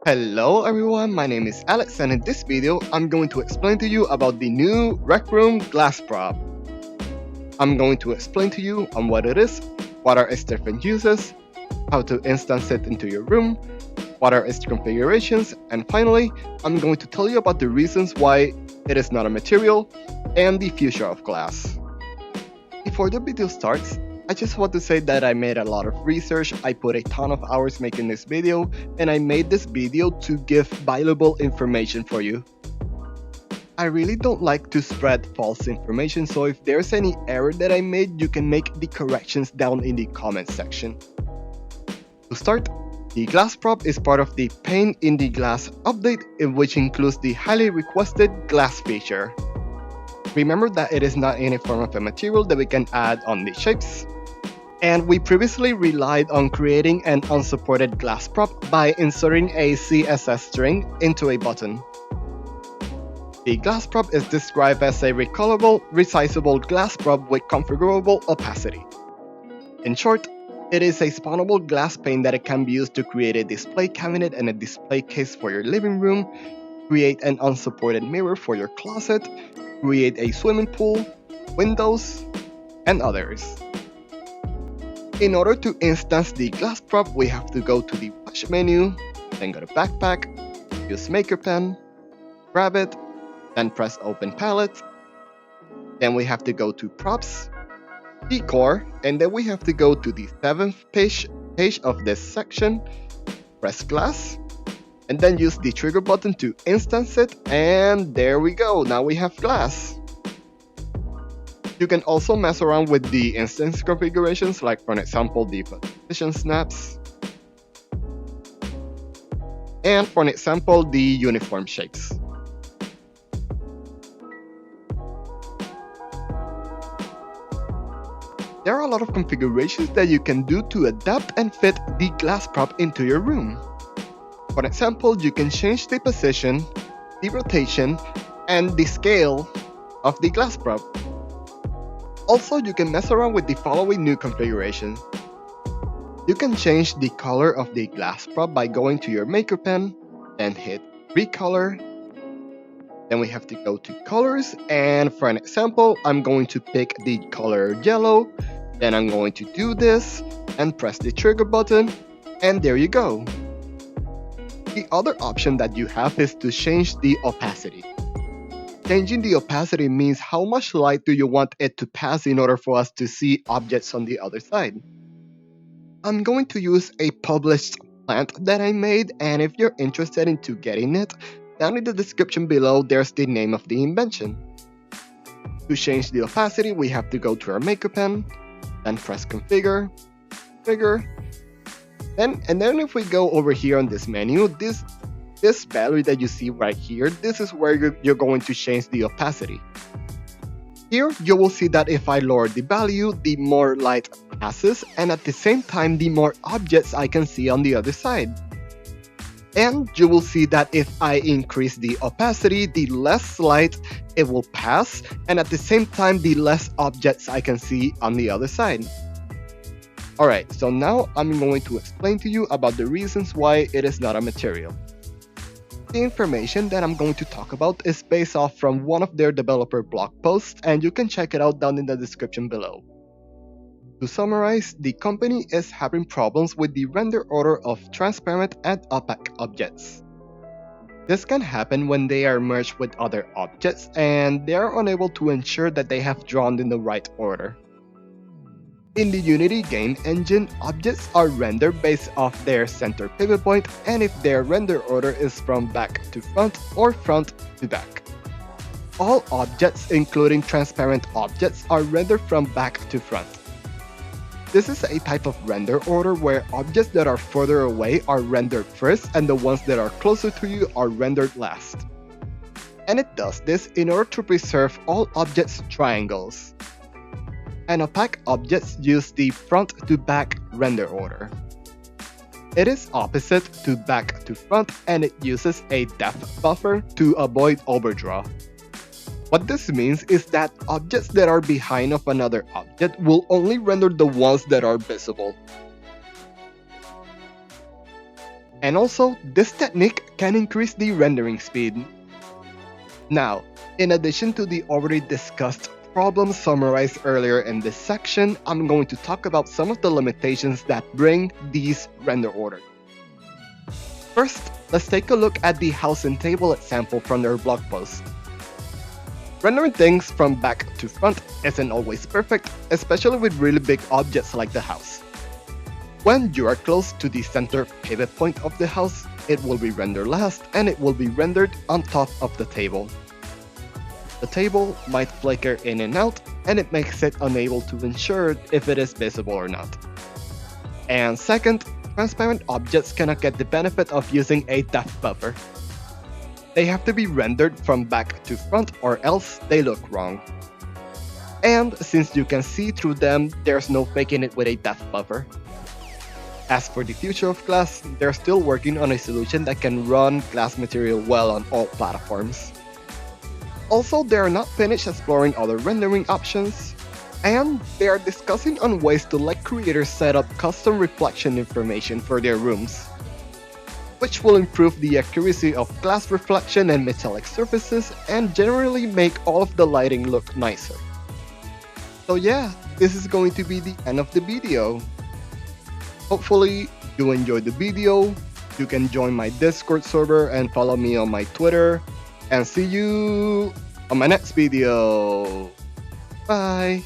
Hello everyone, my name is Alex and in this video I'm going to explain to you about the new Rec Room glass prop. I'm going to explain to you on what it is, what are its different uses, how to instance it into your room, what are its configurations, and finally I'm going to tell you about the reasons why it is not a material and the future of glass. Before the video starts, I just want to say that I made a lot of research, I put a ton of hours making this video, and I made this video to give valuable information for you. I really don't like to spread false information, so if there's any error that I made, you can make the corrections down in the comment section. To start, the glass prop is part of the Pane in the Glass update, which includes the highly requested glass feature. Remember that it is not any form of a material that we can add on the shapes. And we previously relied on creating an unsupported glass prop by inserting a CSS string into a button. The glass prop is described as a recolorable, resizable glass prop with configurable opacity. In short, it is a spawnable glass pane that can be used to create a display cabinet and a display case for your living room, create an unsupported mirror for your closet, create a swimming pool, windows, and others. In order to instance the glass prop, we have to go to the Watch menu, then go to Backpack, use Maker Pen, grab it, then press Open Palette. Then we have to go to Props, Decor, and then we have to go to the 7th page of this section, press Glass, and then use the trigger button to instance it, and there we go, now we have glass. You can also mess around with the instance configurations, like for example the position snaps, and for example the uniform shapes. There are a lot of configurations that you can do to adapt and fit the glass prop into your room. For example, you can change the position, the rotation, and the scale of the glass prop. Also, you can mess around with the following new configurations. You can change the color of the glass prop by going to your Maker Pen, then hit Recolor. Then we have to go to Colors, and for an example, I'm going to pick the color yellow. Then I'm going to do this, and press the trigger button, and there you go. The other option that you have is to change the opacity. Changing the opacity means how much light do you want it to pass in order for us to see objects on the other side. I'm going to use a published plant that I made, and if you're interested into getting it, down in the description below there's the name of the invention. To change the opacity, we have to go to our Maker Pen, then press Configure, and then if we go over here on this menu, this value that you see right here, this is where you're going to change the opacity. Here you will see that if I lower the value, the more light passes, and at the same time the more objects I can see on the other side. And you will see that if I increase the opacity, the less light it will pass, and at the same time the less objects I can see on the other side. Alright, so now I'm going to explain to you about the reasons why it is not a material. The information that I'm going to talk about is based off from one of their developer blog posts, and you can check it out down in the description below. To summarize, the company is having problems with the render order of transparent and opaque objects. This can happen when they are merged with other objects and they are unable to ensure that they have drawn in the right order. In the Unity game engine, objects are rendered based off their center pivot point and if their render order is from back to front or front to back. All objects, including transparent objects, are rendered from back to front. This is a type of render order where objects that are further away are rendered first and the ones that are closer to you are rendered last. And it does this in order to preserve all objects' triangles. And opaque objects use the front to back render order. It is opposite to back to front and it uses a depth buffer to avoid overdraw. What this means is that objects that are behind of another object will only render the ones that are visible. And also, this technique can increase the rendering speed. Now, in addition to the already discussed problems summarized earlier in this section, I'm going to talk about some of the limitations that bring these render order. First, let's take a look at the house and table example from their blog post. Rendering things from back to front isn't always perfect, especially with really big objects like the house. When you are close to the center pivot point of the house, it will be rendered last and it will be rendered on top of the table. The table might flicker in and out, and it makes it unable to ensure if it is visible or not. And second, transparent objects cannot get the benefit of using a depth buffer. They have to be rendered from back to front or else they look wrong. And since you can see through them, there's no faking it with a depth buffer. As for the future of glass, they're still working on a solution that can run glass material well on all platforms. Also, they are not finished exploring other rendering options, and they are discussing on ways to let creators set up custom reflection information for their rooms, which will improve the accuracy of glass reflection and metallic surfaces and generally make all of the lighting look nicer. So yeah, this is going to be the end of the video. Hopefully you enjoyed the video. You can join my Discord server and follow me on my Twitter. And see you on my next video. Bye.